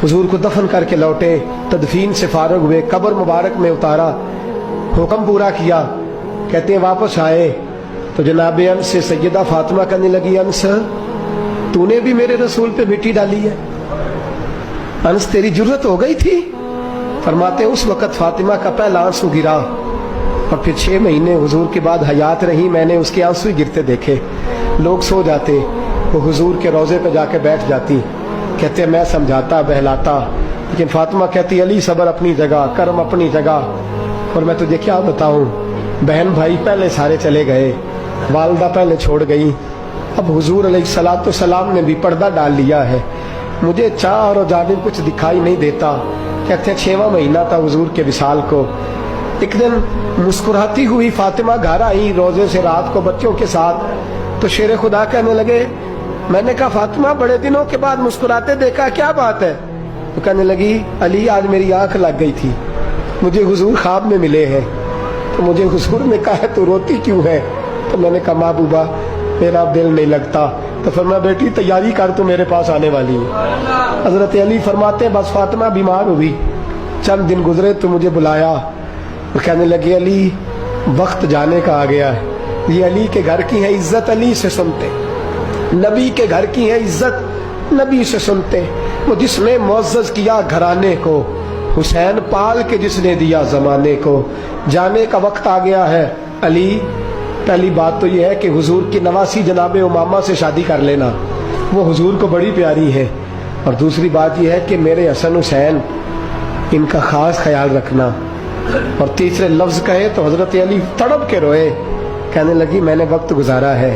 हुजूर को दफन करके लौटे, तदफीन से फारग हुए, कब्र मुबारक में उतारा, हुक्म पूरा किया। कहते हैं वापस आए तो जनाब अनस से सैयदा फातिमा कहने लगी, अनस तूने भी मेरे रसूल पे मिट्टी डाली है? अनस तेरी जरूरत हो गई थी? फरमाते उस वक़्त फातिमा का पहला आंसू गिरा और फिर 6 महीने हुजूर के बाद हयात रही, मैंने उसके आंसू ही गिरते देखे। लोग सो जाते, वो हुजूर के रोज़े पे जाके बैठ जाती। कहते मैं समझाता बहलाता, लेकिन फातिमा कहती अली सब्र अपनी जगह, कर्म अपनी जगह। और मैं तुझे क्या बताऊं, बहन भाई पहले सारे चले गए, वालदा पहले छोड़ गई, अब हुजूर अलैहिस्सलातु सलाम ने भी पर्दा डाल लिया है, मुझे चार और जानिब कुछ दिखाई नहीं देता। कहते 6वां महीना था हुजूर के विसाल को। एक दिन मुस्कुराती हुई फातिमा घर आई रोजे से रात को बच्चों के साथ, तो शेर खुदा कहने लगे, मैंने कहा फातिमा बड़े दिनों के बाद मुस्कुराते देखा, क्या बात है? तो कहने लगी अली आज मेरी आंख लग गई थी, मुझे हुजूर ख्वाब में मिले हैं, तो मुझे हुजूर ने कहा तू रोती क्यों है? तो मैंने कहा महबूबा मेरा दिल नहीं लगता। तो फरमाया बेटी तैयारी कर, तू मेरे पास आने वाली है। हजरत अली फरमाते हैं बस फातिमा बीमार हुई, चंद दिन गुजरे तो मुझे बुलाया और कहने लगे अली वक्त जाने का आ गया है, ये अली के घर की है इज्जत अली से सुनते, नबी के घर की है इज्जत नबी से सुनते, वो जिसने मुअज़्ज़ज़ किया घराने को, हुसैन पाल के जिसने दिया जमाने को, जाने का वक्त आ गया है अली। पहली बात तो यह है कि हुजूर की नवासी जनाबे उमामा से शादी कर लेना, वो हुजूर को बड़ी प्यारी है। और दूसरी बात यह है कि मेरे हसन हुसैन इनका खास ख्याल रखना। और तीसरे लफ्ज कहे तो हजरत अली तड़प के रोए, कहने लगी मैंने वक्त गुजारा है,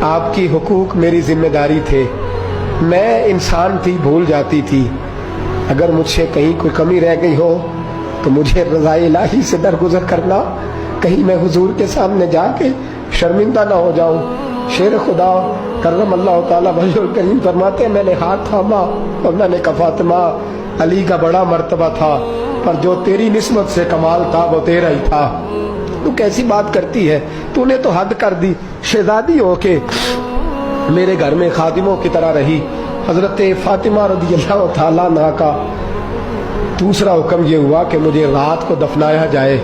आपकी हुकूक मेरी जिम्मेदारी थे, मैं इंसान थी भूल जाती थी, अगर मुझसे कहीं कोई कमी रह गई हो तो मुझे रज़ाए इलाही से दरगुजर करना, कहीं मैं हुजूर के सामने जाके शर्मिंदा ना हो जाऊं। शेर खुदा करम अल्लाह ताला वजहुल करीम फरमाते हैं मैंने हाथ थामा और मैंने कहा फातिमा अली का बड़ा मर्तबा था, पर जो तेरी निस्बत से कमाल था वो तेरा ही था। तू कैसी बात करती है, तूने तो हद कर दी, शहजादी हो के मेरे घर में खादिमों की तरह रही। हजरत फातिमा रज़ियल्लाहु ताला अन्हा का दूसरा हुक्म ये हुआ कि मुझे रात को दफनाया जाए।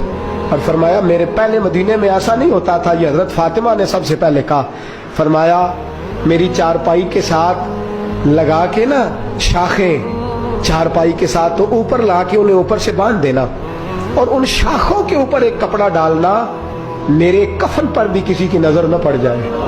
और फरमाया मेरे पहले मदीने में ऐसा नहीं होता था, ये हजरत फातिमा ने सबसे पहले कहा। फरमाया मेरी चारपाई के साथ लगा के ना शाखें, चारपाई के साथ तो ऊपर ला के उन्हें ऊपर से बांध देना और उन शाखों के ऊपर एक कपड़ा डालना, मेरे कफन पर भी किसी की नजर न पड़ जाए।